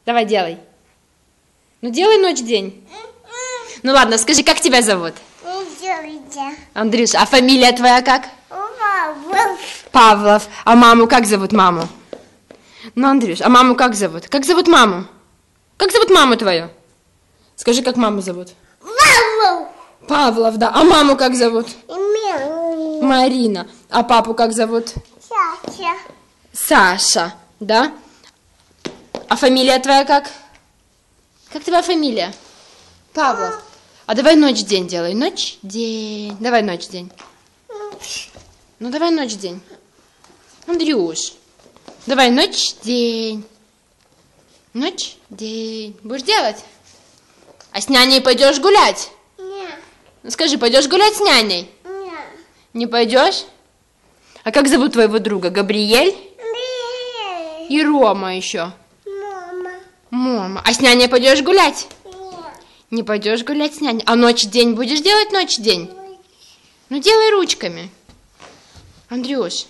Давай, делай. Ну, делай ночь-день. Ну, ладно, скажи, как тебя зовут? Андрюш, а фамилия твоя как? Павлов. Павлов. А маму как зовут маму? Ну, Андрюш, а маму как зовут? Как зовут маму? Как зовут маму твою? Скажи, как маму зовут? Павлов. Павлов, да. А маму как зовут? Марина. Марина. А папу как зовут? Саша. Саша, да? А фамилия твоя как? Как твоя фамилия? Павлов. А давай ночь-день делай. Ночь-день. Давай ночь-день. Ну, давай ночь-день. Андрюш. Давай ночь-день. Ночь-день. Будешь делать? А с няней пойдешь гулять? Нет. Ну, скажи, пойдешь гулять с няней? Нет. Не пойдешь? А как зовут твоего друга? Габриэль? Нет. И Рома еще. Мама. Мама. А с няней пойдешь гулять? Нет. Не пойдешь гулять с няней. А ночь-день будешь делать ночь-день? Ну, делай ручками. Андрюш,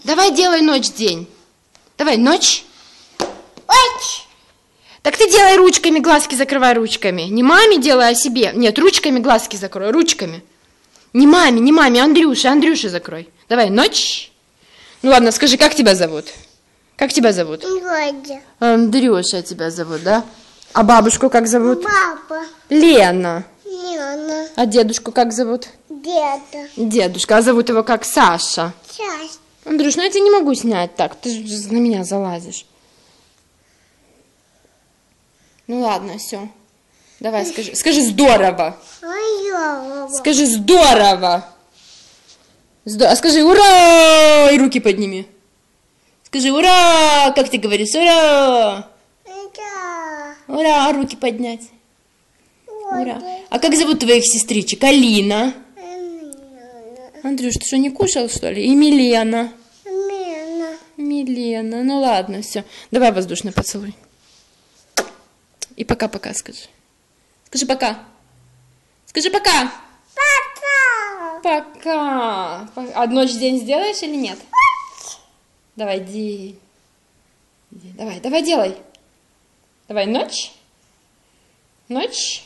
давай делай ночь-день. Давай, ночь. Ой. Так ты делай ручками, глазки закрывай ручками. Не маме делай, а себе. Нет, ручками глазки закрой, ручками. Не маме, Андрюше закрой. Давай, ночь. Ну ладно, скажи, как тебя зовут? Как тебя зовут? Годя. Андрюша тебя зовут, да? А бабушку как зовут? Папа. Лена. Лена. А дедушку как зовут? Деда. Дедушка. А зовут его как? Саша. Часть. Андрюш, ну я тебя не могу снять так. Ты же на меня залазишь. Ну ладно, все. Давай, скажи здорово. Ой. Скажи здорово. А скажи ура! И руки подними. Скажи ура! Как ты говоришь? Ура! Да. Ура! А руки поднять. Ура! Вот. А как зовут твоих сестричек? Алина. Андрюш, ты что, не кушал, что ли? И Милена. Милена. Ну ладно, все. Давай воздушный поцелуй. И пока-пока скажи. Скажи пока. Скажи пока. Пока. А ночь-день сделаешь или нет? Давай, день. Давай делай. Давай, ночь. Ночь.